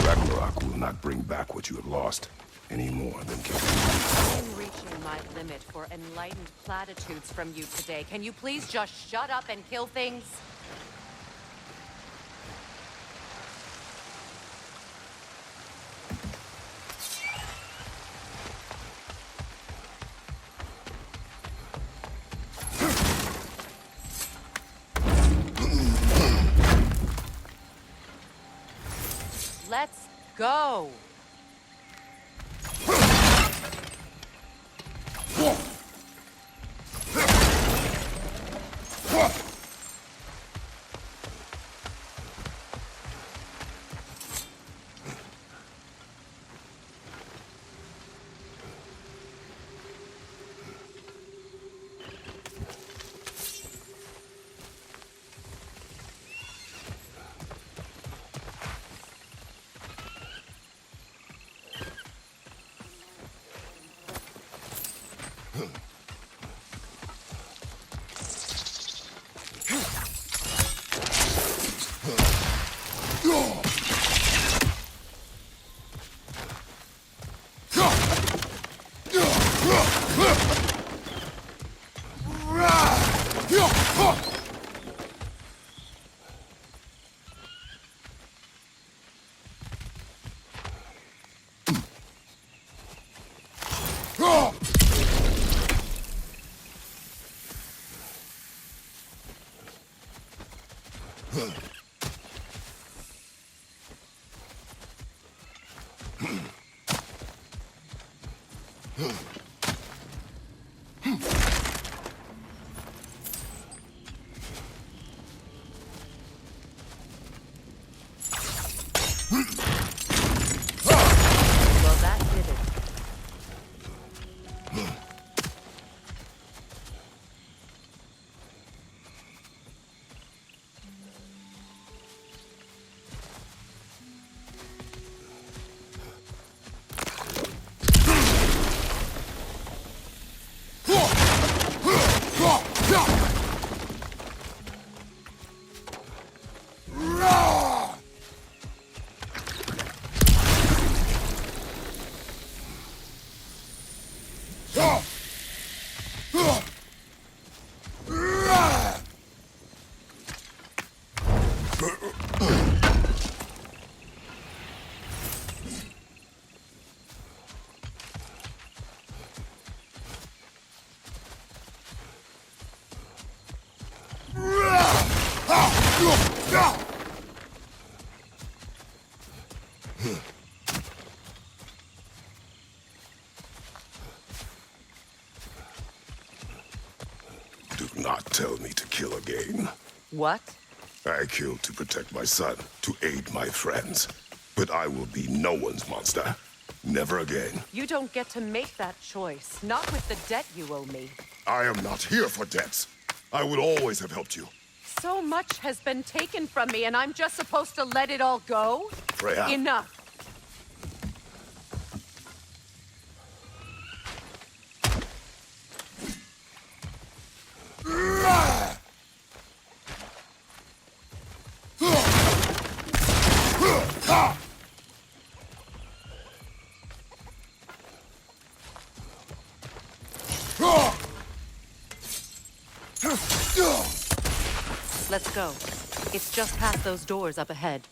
Ragnarok will not bring back what you have lost, any more than killing you. I'm reaching my limit for enlightened platitudes from you today. Can you please just shut up and kill things? Let's go! Well, that did it. Do not tell me to kill again. What? I killed to protect my son, to aid my friends. But I will be no one's monster. Never again. You don't get to make that choice. Not with the debt you owe me. I am not here for debts. I would always have helped you. So much has been taken from me, and I'm just supposed to let it all go? Freya. Enough. Let's go. It's just past those doors up ahead.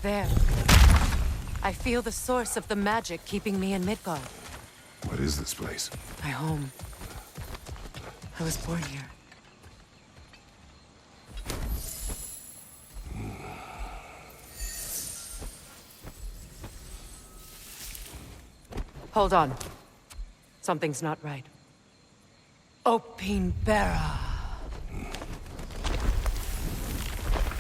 There. I feel the source of the magic keeping me in Midgard. What is this place? My home. I was born here. Hold on. Something's not right. Opinbera.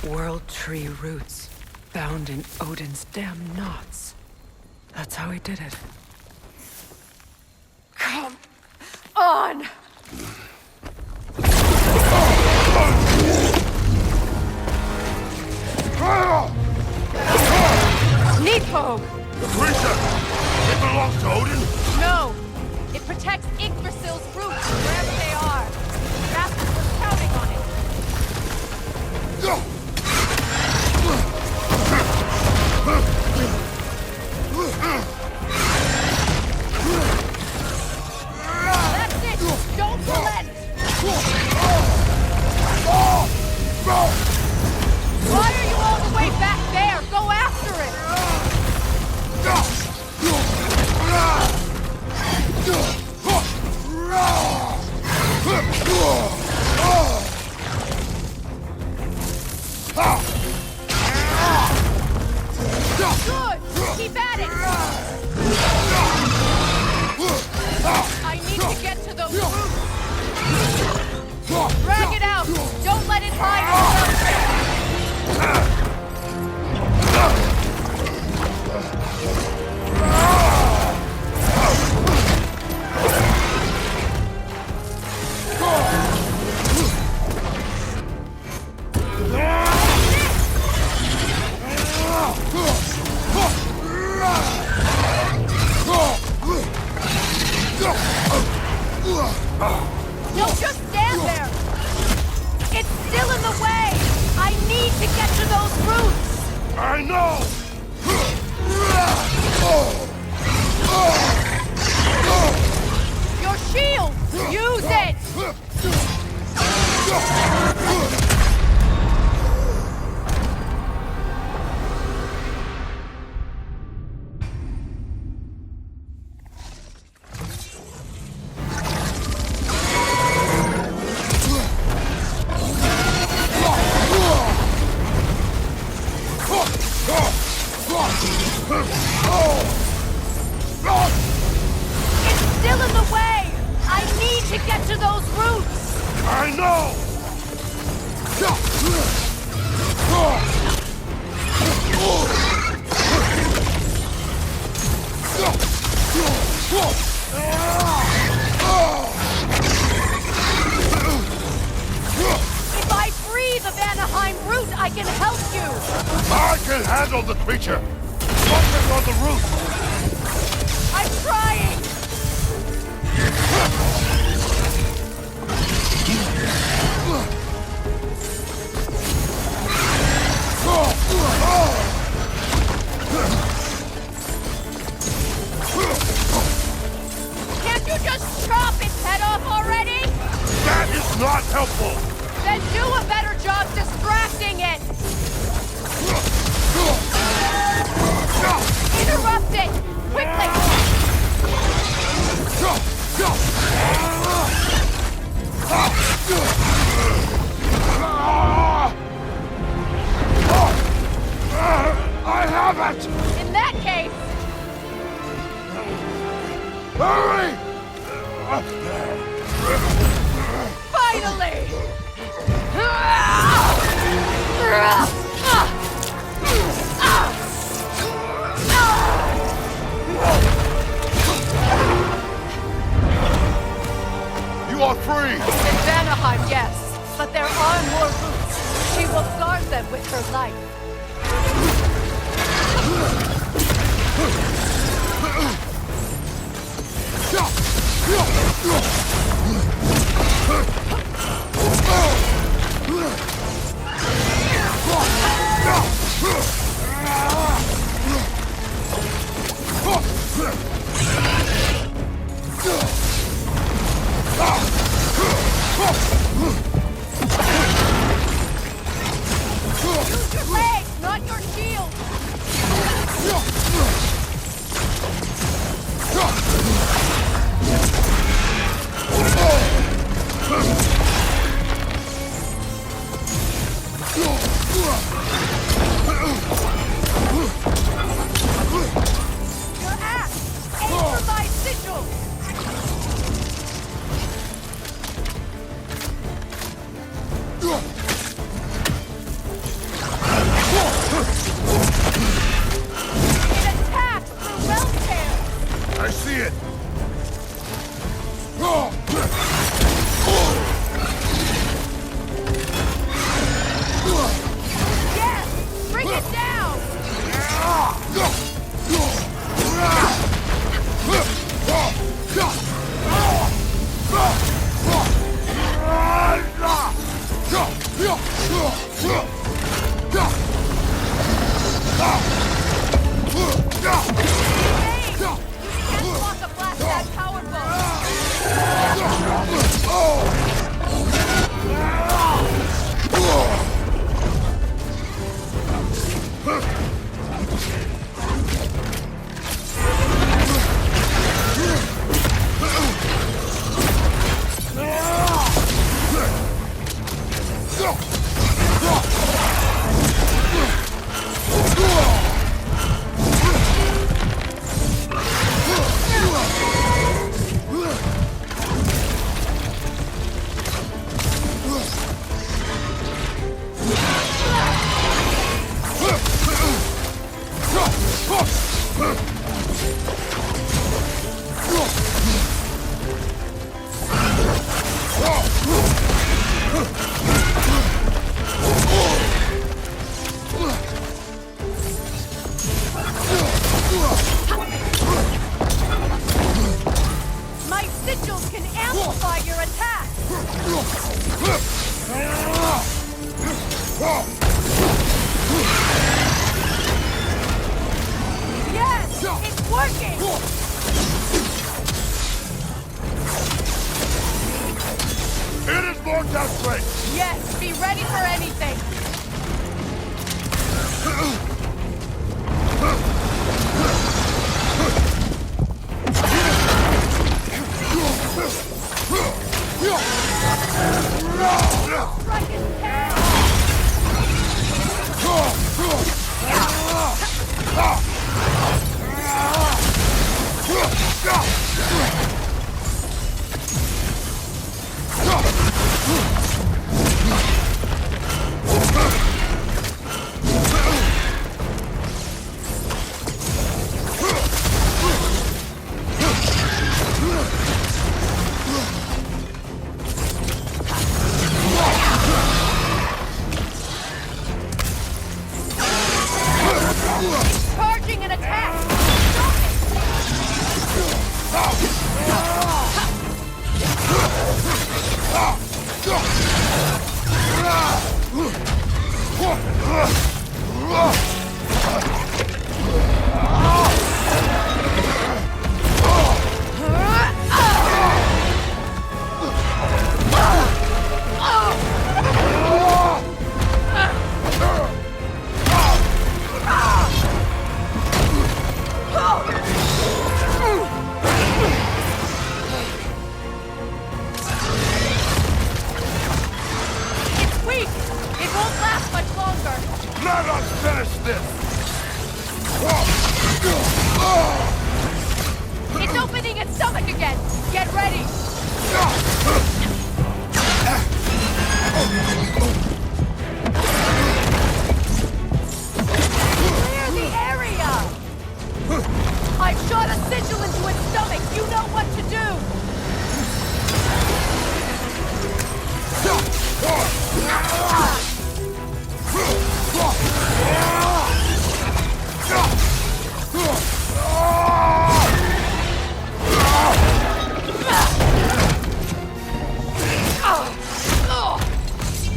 World tree roots, bound in Odin's damn knots. That's how he did it. Come on! on! Nepo! The creature! It belongs to Odin? No! It protects Yggdrasil's roots wherever they are. Rasmus was counting on it. That's it! Don't relent! Why are you all the way back there? Go after it! Good! Keep at it! I need to get to those roots! Drag it out! Don't let it hide itself! Don't just stand there! It's still in the way! I need to get to those roots! I know! Your shield! Use it! It's still in the way! I need to get to those roots! I know! If I free the Vanaheim root, I can help you! I can handle the creature! Focus on the root! I'm trying! Can't you just chop its head off already? That is not helpful! Then do a better job distracting it! Interrupt it! Quickly! I have it! In that case, Hurry! finally! You are free! In Vanaheim, yes, but there are more roots. She will guard them with her life. Use your legs, not your shield! amplify your attack! Yes! It's working! It is more desperate! Yes, be ready for anything! Strike his tail! Charging an attack! It's weak! It won't last much longer! Let us finish this! It's opening its stomach again! Get ready! Clear the area! I've shot a sigil into its stomach! You know what to do!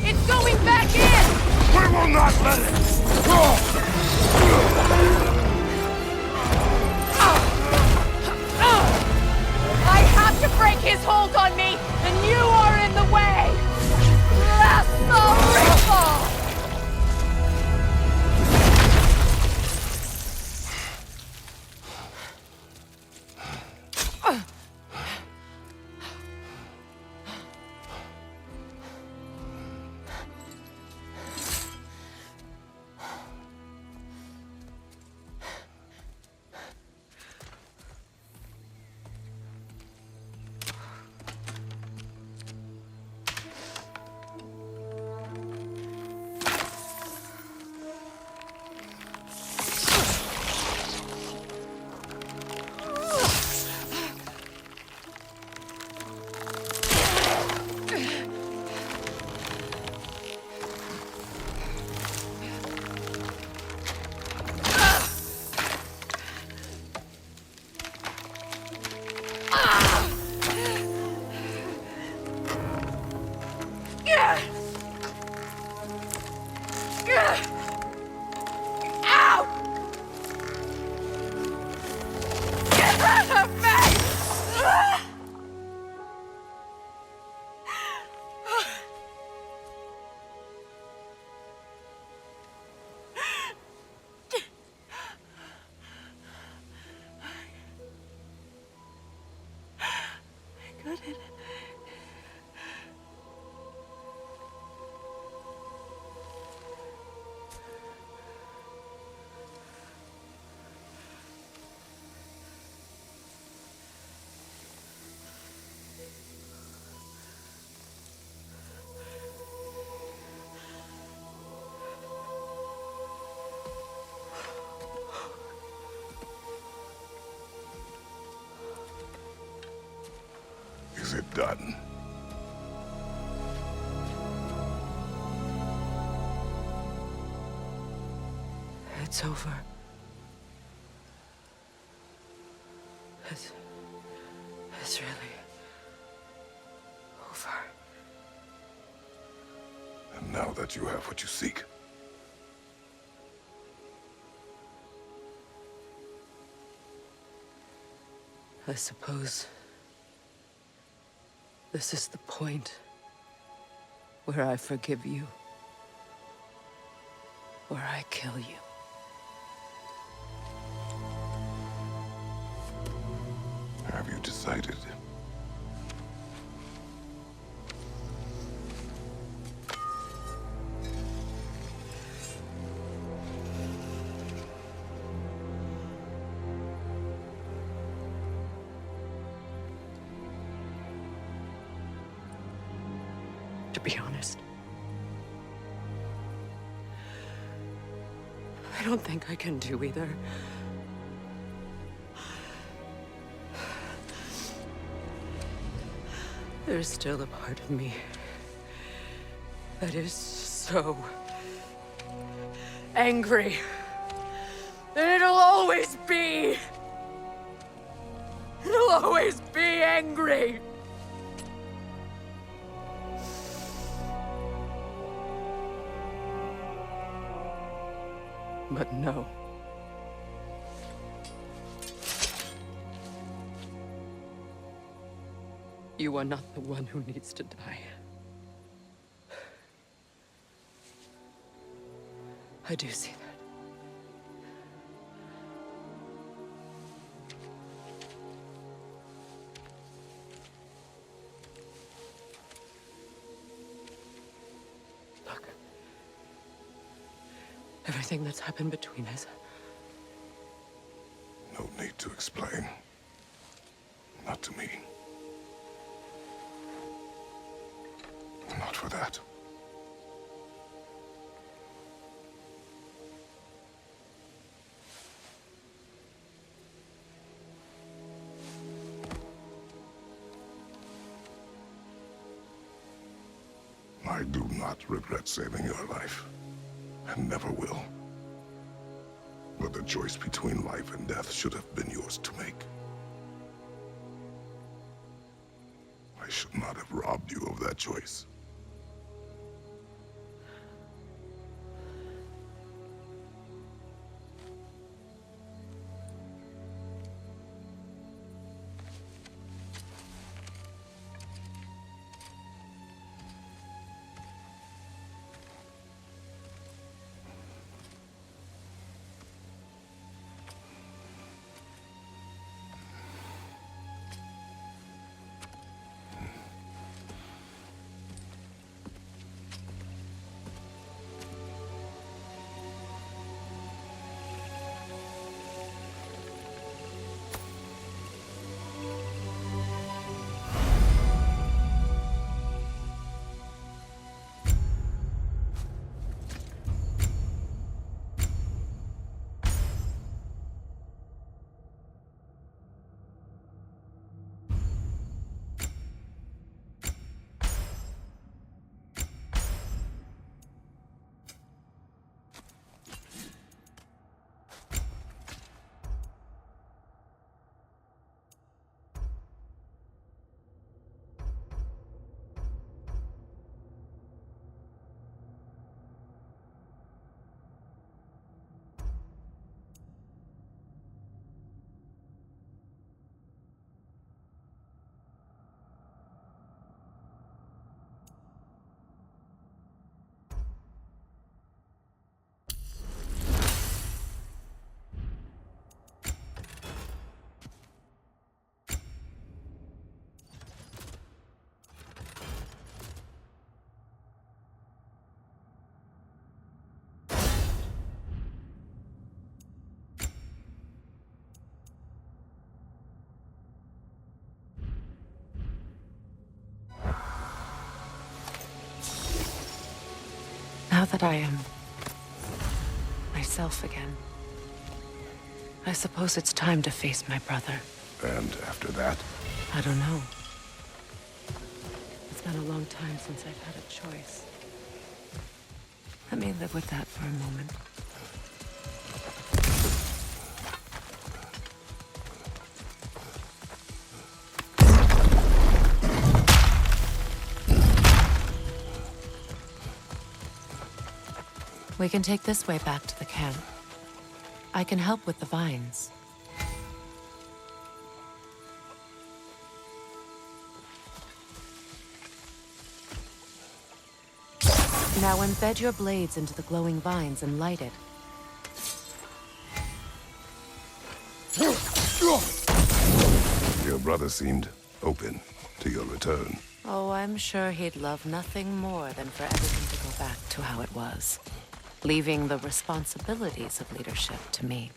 It's going back in! We will not let it! I have to break his hold on me, and you are in the way! That's the ritual! Out! Get out of me! Is it done? It's over. It's really Now that you have what you seek, I suppose this is the point where I forgive you, or I kill you. have you decided? To be honest, I don't think I can do either. There's still a part of me that is so angry. And it'll always be angry. But no. You are not the one who needs to die. I do see that. Look. Everything that's happened between us. No need to explain. Not to me. Not for that. I do not regret saving your life, and never will. But the choice between life and death should have been yours to make. I should not have robbed you of that choice. Now that I am myself again, I suppose it's time to face my brother. And after that? I don't know. It's been a long time since I've had a choice. Let me live with that for a moment. We can take this way back to the camp. I can help with the vines. Now embed your blades into the glowing vines and light it. Your brother seemed open to your return. Oh, I'm sure he'd love nothing more than for everything to go back to how it was, leaving the responsibilities of leadership to me.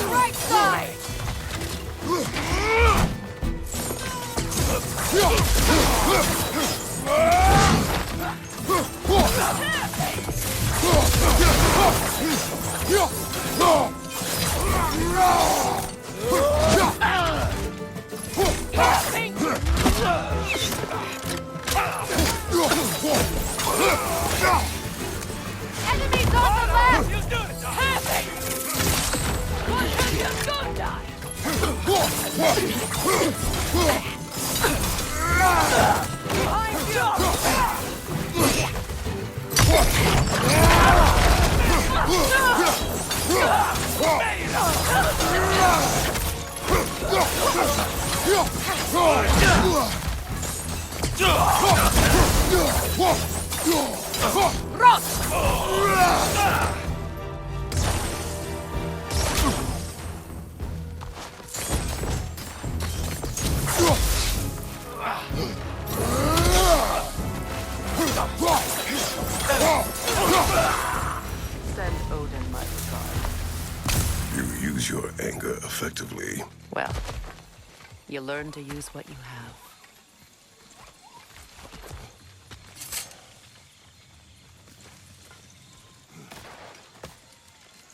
Right side! Enemies on the left! Perfect! What have you done, die? Behind you! Rock! Send Odin my regard. You use your anger effectively. Well, you learn to use what you have.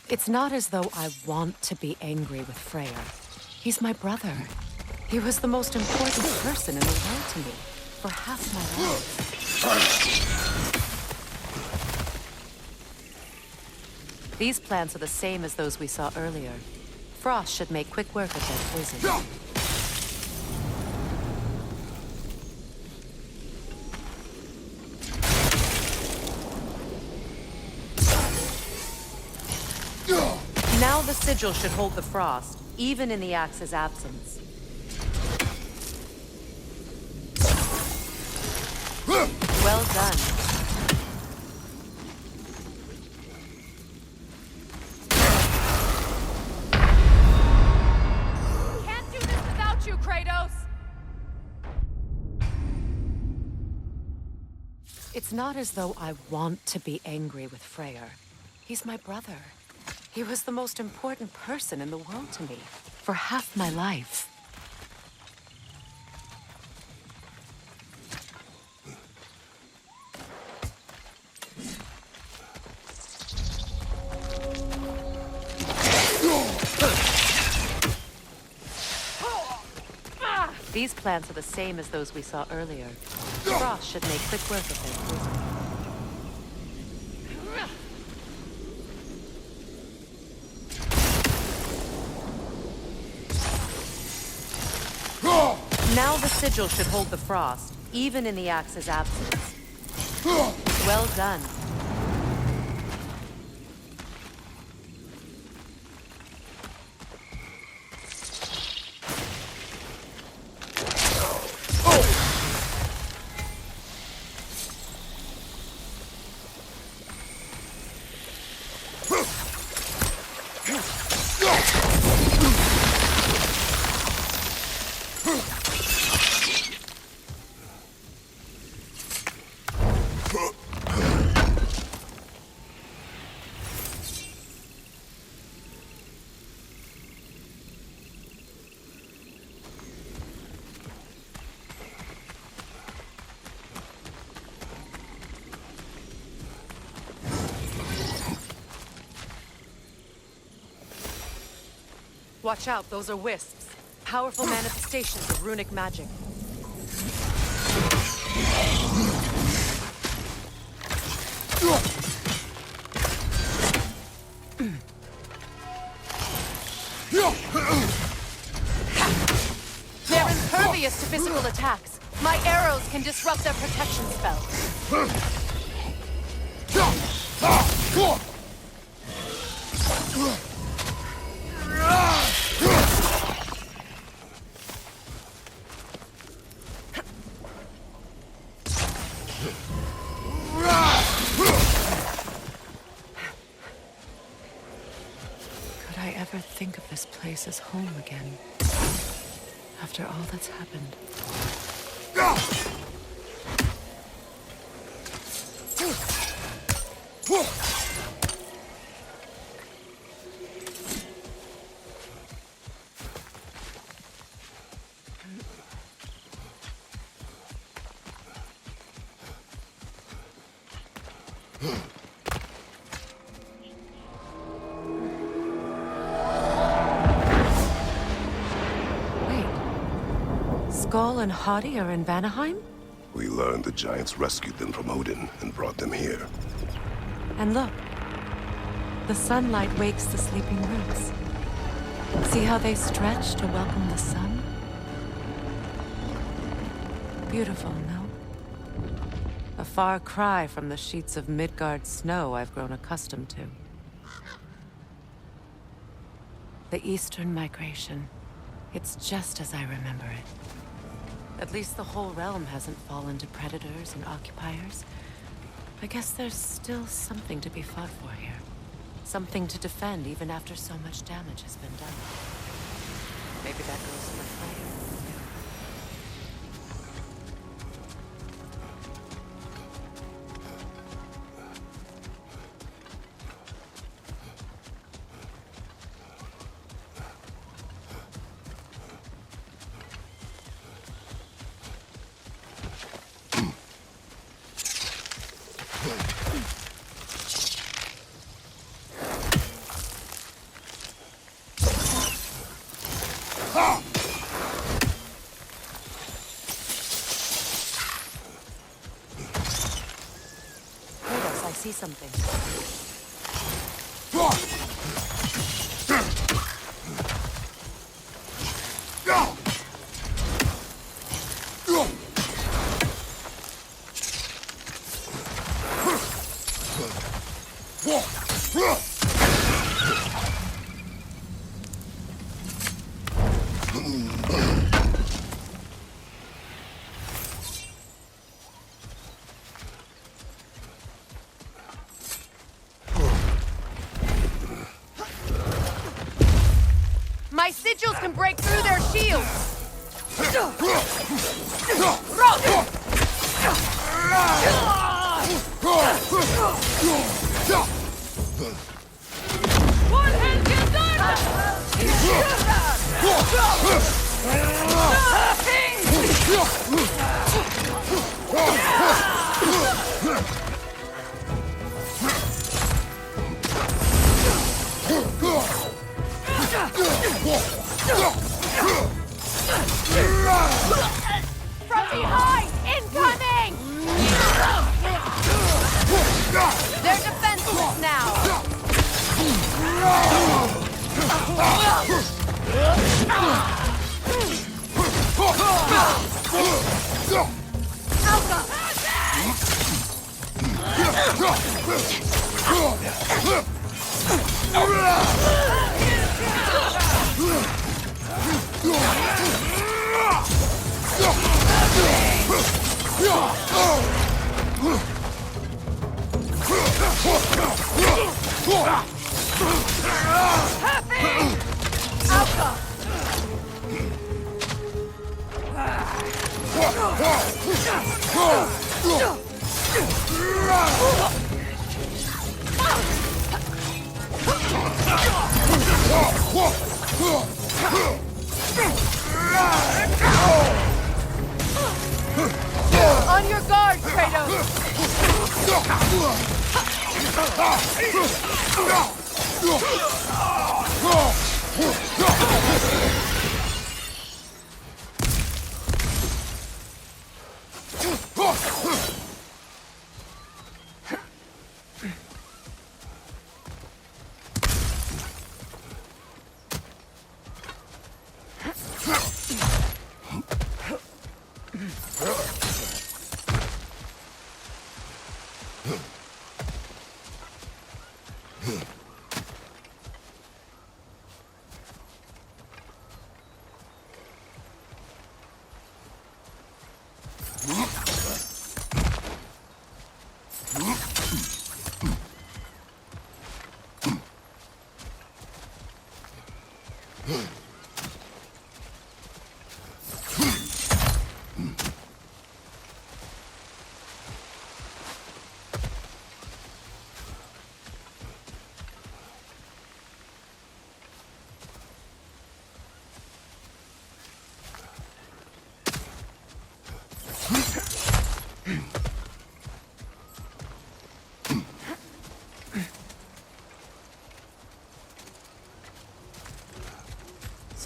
It's not as though I want to be angry with Freyr. He's my brother. He was the most important person in the world to me for half my life. These plants are the same as those we saw earlier. Frost should make quick work of their poison. Now the sigil should hold the frost, even in the axe's absence. Well done. Can't do this without you, Kratos! It's not as though I want to be angry with Freyr. He's my brother. He was the most important person in the world to me for half my life. These plants are the same as those we saw earlier. Frost should make quick work of their poison. Now the sigil should hold the frost, even in the axe's absence. Well done. Watch out, those are wisps. Powerful manifestations of runic magic. They're impervious to physical attacks. My arrows can disrupt their protection spell. Could I ever think of this place as home again? After all that's happened. Skull and Hadi are in Vanaheim? We learned the giants rescued them from Odin and brought them here. And look. The sunlight wakes the sleeping roots. See how they stretch to welcome the sun? Beautiful, no? A far cry from the sheets of Midgard snow I've grown accustomed to. The Eastern Migration. It's just as I remember it. At least the whole realm hasn't fallen to predators and occupiers. I guess there's still something to be fought for here. Something to defend even after so much damage has been done. Maybe that goes for Freya. I see something. My sigils can break through their shields! One hand gets From behind! Incoming! They're defenseless now! On your guard, Kratos!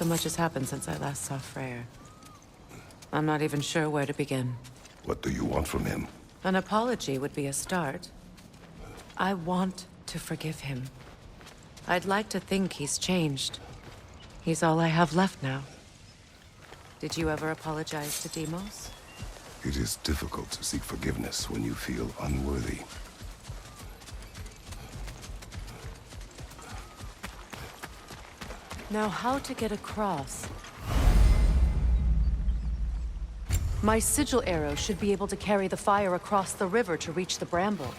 So much has happened since I last saw Freyr. I'm not even sure where to begin. What do you want from him? An apology would be a start. I want to forgive him. I'd like to think he's changed. He's all I have left now. Did you ever apologize to Deimos? It is difficult to seek forgiveness when you feel unworthy. Now, how to get across? My sigil arrow should be able to carry the fire across the river to reach the bramble.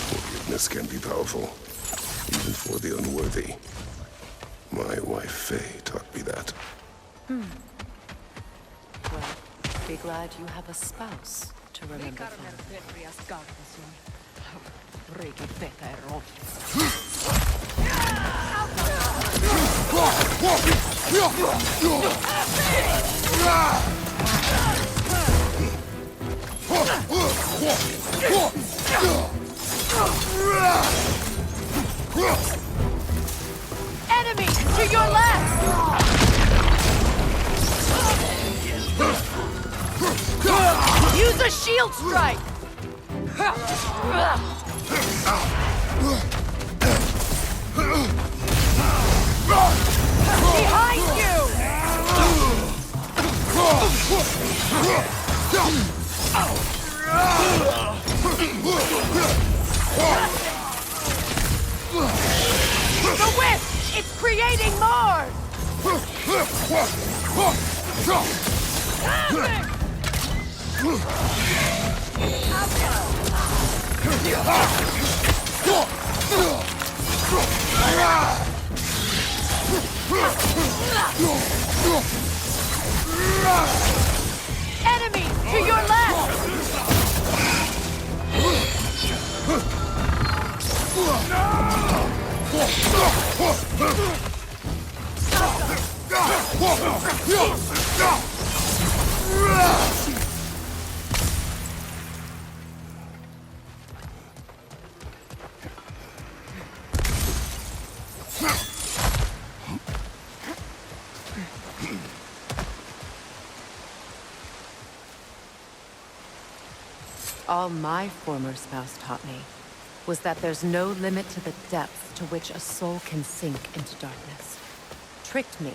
Forgiveness can be powerful, even for the unworthy. My wife, Faye, taught me that. Well, be glad you have a spouse to remember that. Enemy to your left! Use a shield strike! Behind you! The whip! It's creating more! Enemy to your left! All my former spouse taught me was that there's no limit to the depth to which a soul can sink into darkness. Tricked me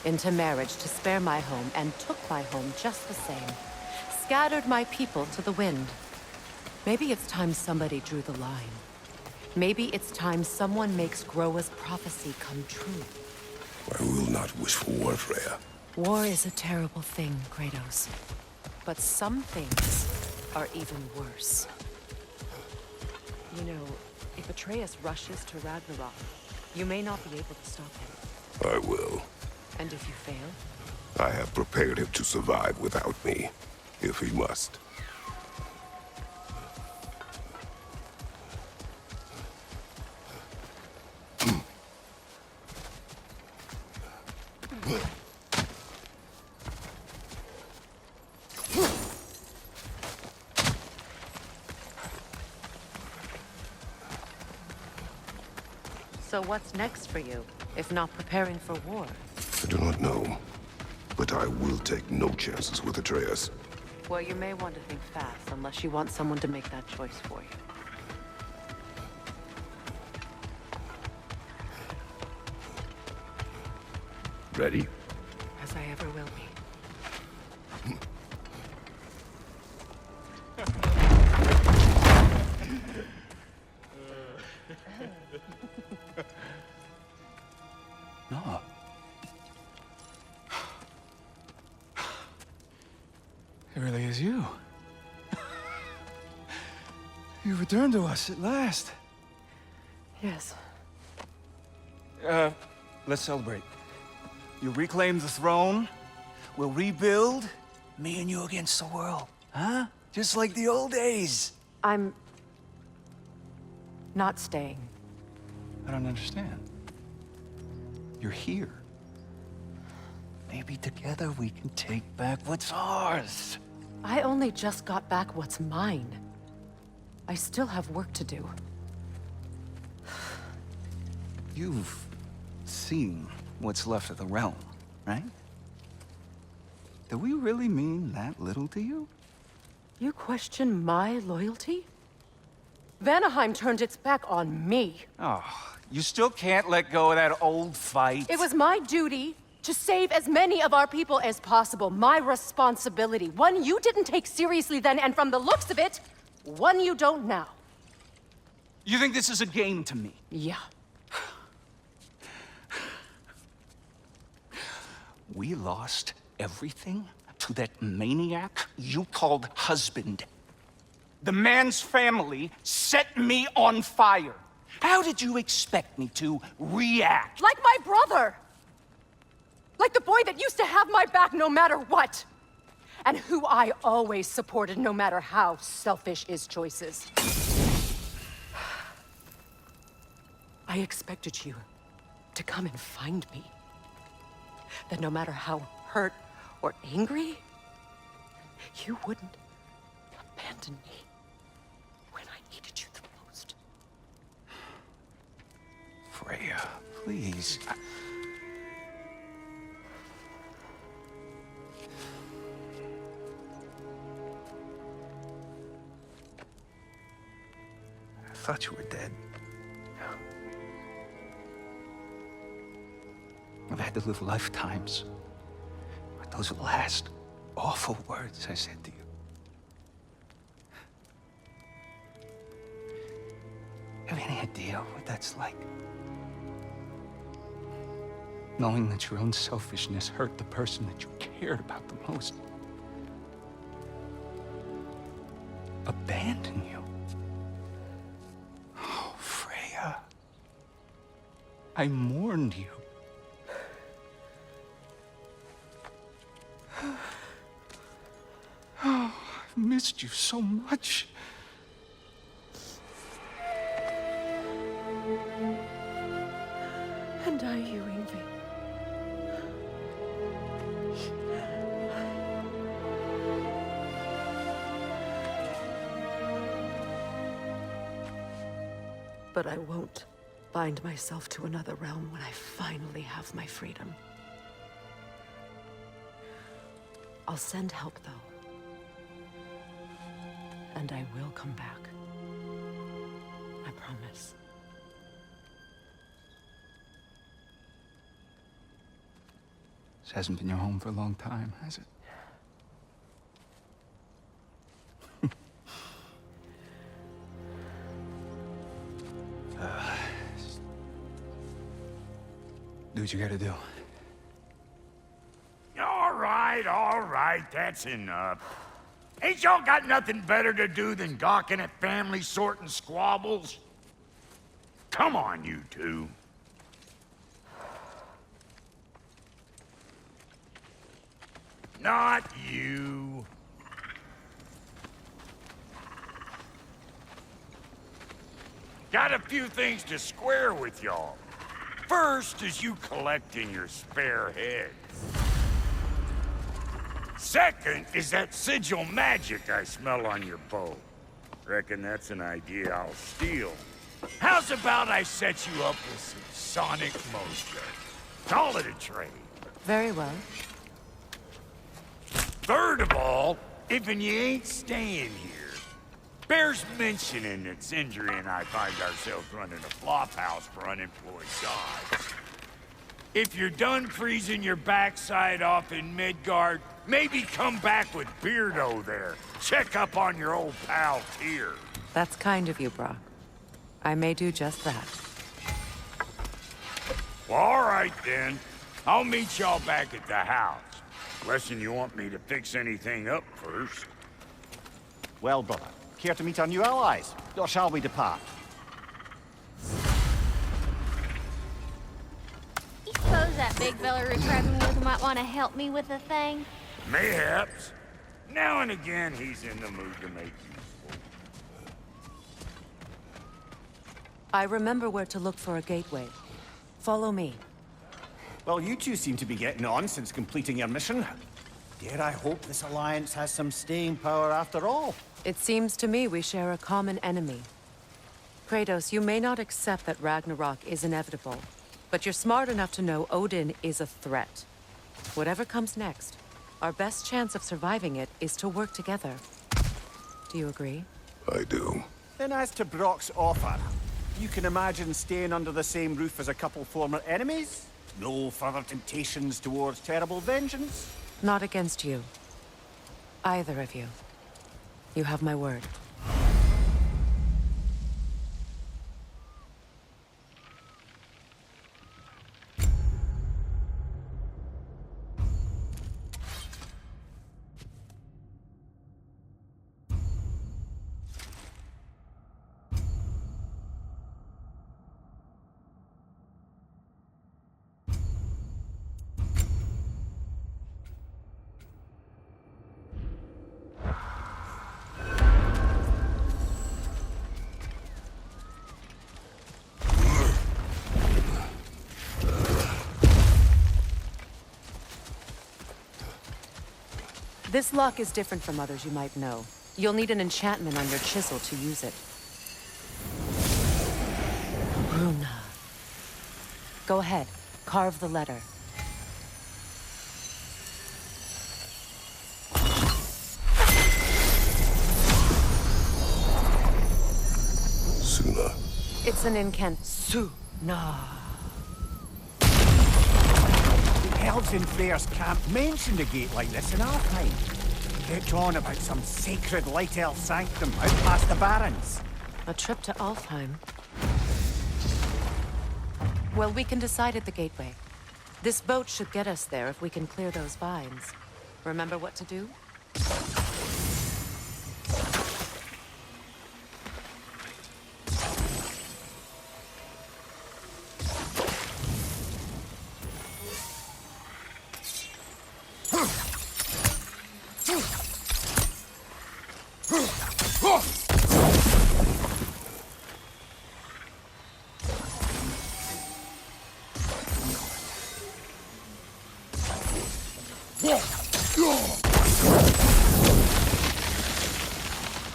into marriage to spare my home and took my home just the same. Scattered my people to the wind. Maybe it's time somebody drew the line. Maybe it's time someone makes Groa's prophecy come true. I will not wish for war, Freya. War is a terrible thing, Kratos. But some things are even worse. You know, if Atreus rushes to Ragnarok, you may not be able to stop him. I will. And if you fail? I have prepared him to survive without me, if he must. So what's next for you, if not preparing for war? I do not know, but I will take no chances with Atreus. Well, you may want to think fast, unless you want someone to make that choice for you. Ready? As I ever will be. No. It really is you. You returned to us at last. Yes. Let's celebrate. You reclaim the throne. We'll rebuild. Me and you against the world. Huh? Just like the old days. I'm not staying. I don't understand. You're here. Maybe together we can take back what's ours. I only just got back what's mine. I still have work to do. You've seen what's left of the realm, right? Do we really mean that little to you? You question my loyalty? Vanaheim turned its back on me. Oh, you still can't let go of that old fight? It was my duty to save as many of our people as possible. My responsibility. One you didn't take seriously then, and from the looks of it, one you don't now. You think this is a game to me? Yeah. We lost everything to that maniac you called husband. The man's family set me on fire. How did you expect me to react? Like my brother! Like the boy that used to have my back no matter what! And who I always supported no matter how selfish his choices. I expected you to come and find me. that no matter how hurt or angry, you wouldn't abandon me when I needed you the most. Freya, please. I thought you were dead. I've had to live lifetimes with those last awful words I said to you. Have any idea what that's like? Knowing that your own selfishness hurt the person that you cared about the most. Abandon you. Oh, Freya. I mourned you. Oh, I've missed you so much. And I, you, Ingvi. But I won't bind myself to another realm when I finally have my freedom. I'll send help, though. And I will come back. I promise. This hasn't been your home for a long time, has it? Do what you gotta do. All right, that's enough. Ain't y'all got nothing better to do than gawking at family sorting squabbles? Come on, you two. Not you. Got a few things to square with y'all. First is you collecting your spare heads. Second is that sigil magic I smell on your bow. Reckon that's an idea I'll steal. How's about I set you up with some sonic motion? Call it a trade. Very well. Third of all, if you ain't staying here, bears mentioning that Sindri and I find ourselves running a flop house for unemployed gods. If you're done freezing your backside off in Midgard, maybe come back with Beardo there. Check up on your old pal Tyr. That's kind of you, Brock. I may do just that. Well, all right then. I'll meet y'all back at the house. Unless you want me to fix anything up first. Well, brother, care to meet our new allies? Or shall we depart? You suppose that big fella we're traveling with might want to help me with a thing? Mayhaps. Now and again, he's in the mood to make useful. I remember where to look for a gateway. Follow me. Well, you two seem to be getting on since completing your mission. Dare I hope this alliance has some staying power after all? It seems to me we share a common enemy. Kratos, you may not accept that Ragnarok is inevitable, but you're smart enough to know Odin is a threat. Whatever comes next, our best chance of surviving it is to work together. Do you agree? I do. Then as to Brock's offer, you can imagine staying under the same roof as a couple former enemies? No further temptations towards terrible vengeance? Not against you. Either of you. You have my word. This lock is different from others you might know. You'll need an enchantment on your chisel to use it. Bruna. Go ahead. Carve the letter. Suna. It's an incant. Suna. The elves in Freyr's camp mentioned a gate like this in our time. Kept on about some sacred light elf sanctum out past the Barrens. A trip to Alfheim. Well, we can decide at the gateway. This boat should get us there if we can clear those vines. Remember what to do?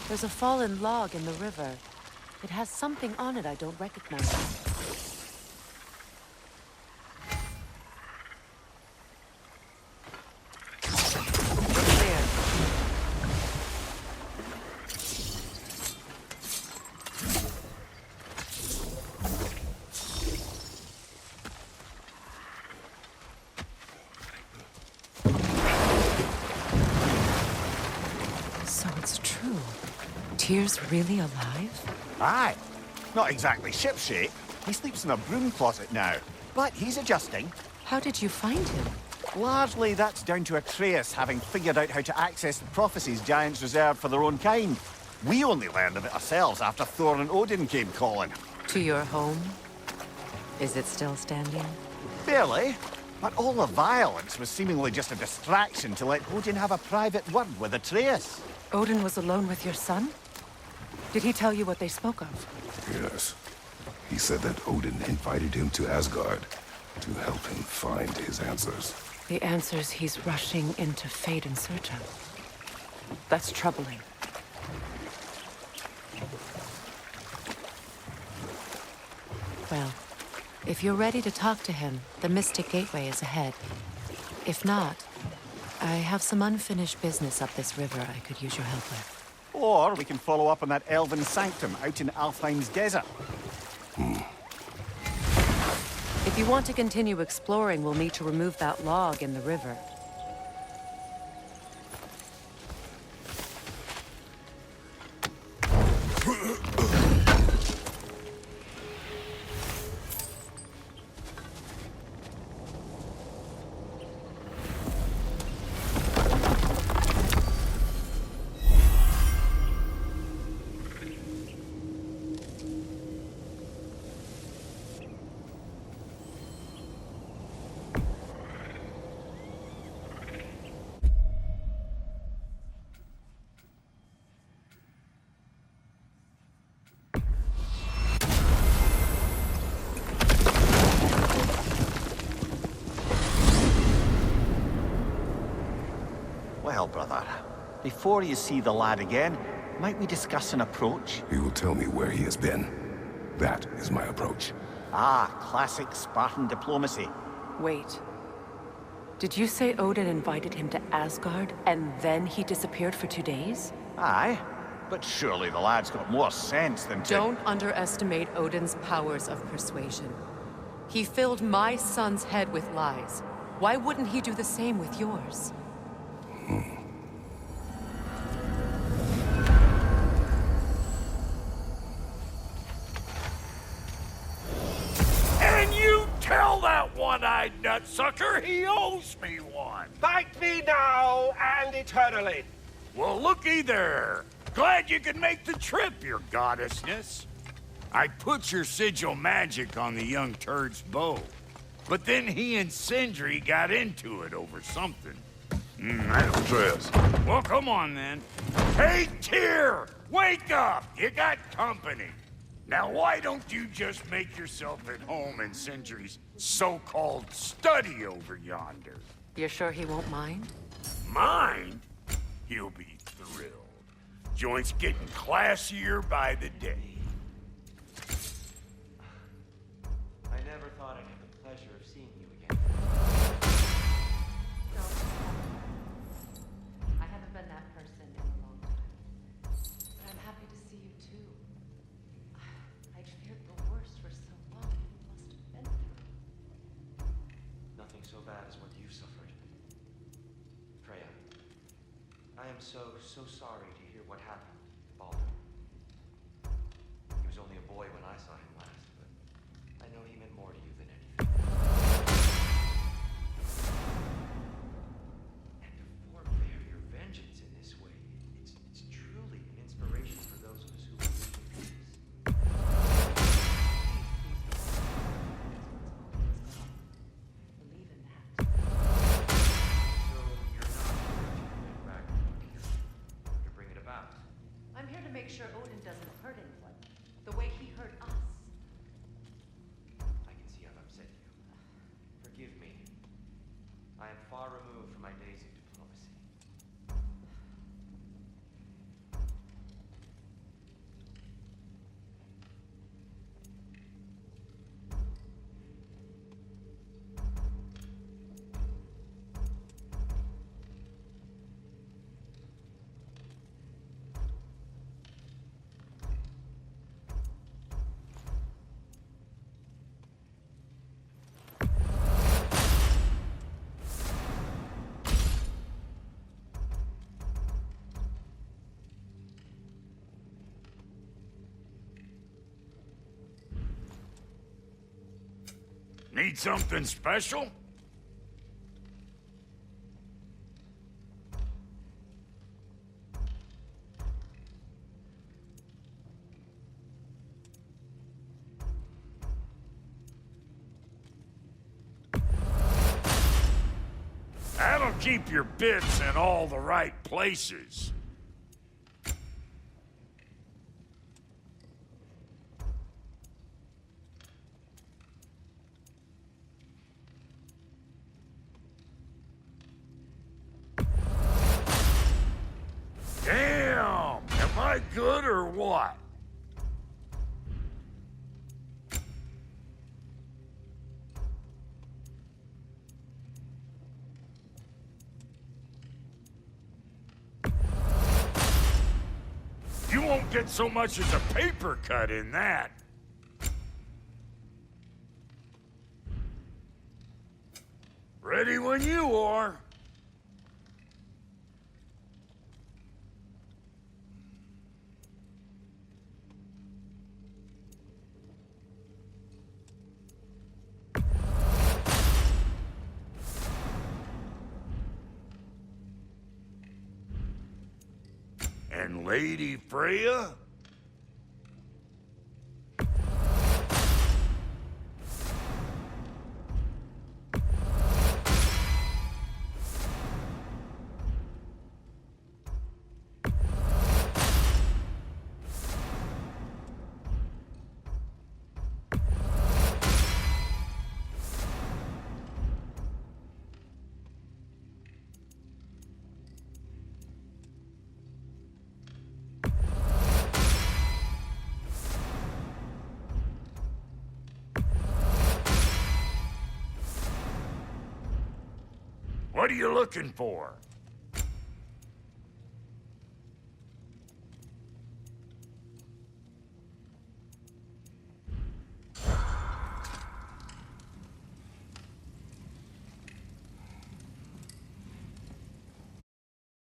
There's a fallen log in the river. It has something on it I don't recognize. Clear. So it's true. Tyr's really alive? Aye. Not exactly shipshape. He sleeps in a broom closet now. But he's adjusting. How did you find him? Largely, that's down to Atreus having figured out how to access the prophecies giants reserved for their own kind. We only learned of it ourselves after Thor and Odin came calling. To your home? Is it still standing? Barely. But all the violence was seemingly just a distraction to let Odin have a private word with Atreus. Odin was alone with your son? Did he tell you what they spoke of? Yes. He said that Odin invited him to Asgard to help him find his answers. The answers he's rushing into fate in search of. That's troubling. Well, if you're ready to talk to him, the Mystic Gateway is ahead. If not, I have some unfinished business up this river I could use your help with. Or we can follow up on that elven sanctum out in Alfheim's desert. If you want to continue exploring, we'll need to remove that log in the river. Well, brother, before you see the lad again, might we discuss an approach? He will tell me where he has been. That is my approach. Ah, classic Spartan diplomacy. Wait. Did you say Odin invited him to Asgard, and then he disappeared for 2 days? Aye, but surely the lad's got more sense than to... Don't underestimate Odin's powers of persuasion. He filled my son's head with lies. Why wouldn't he do the same with yours? And you tell that one-eyed nutsucker he owes me one. Thank me now and eternally. Well, looky there. Glad you could make the trip, your goddessness. I put your sigil magic on the young turd's bow. But then he and Sindri got into it over something. Atreus. Well, come on then. Hey, Tyr! Wake up! You got company. Now, why don't you just make yourself at home in Sindri's so-called study over yonder? You're sure he won't mind? Mind? You'll be thrilled. Joint's getting classier by the day. I never thought I'd have the pleasure of seeing you again. No. I haven't been that person in a long time. But I'm happy to see you too. I'd feared the worst for so long. You must have been through. Nothing so bad as what you've suffered. Freya, I am so sorry to hear what happened to Baldur. He was only a boy when I saw him last, but I know he meant more to you than anything. And to forbear your vengeance in this way, it's truly an inspiration for those of us who believe in peace. Believe in that. So you're not here to prevent Ragnarok, to bring it about. I'm here to make sure Odin doesn't hurt anyone, the way he hurt us. I can see I've upset you. Forgive me. I am far removed from my days of diplomacy. Need something special? That'll keep your bits in all the right places. Damn! Am I good or what? You won't get so much as a paper cut in that. Ready when you are. And Lady Freya? What are you looking for?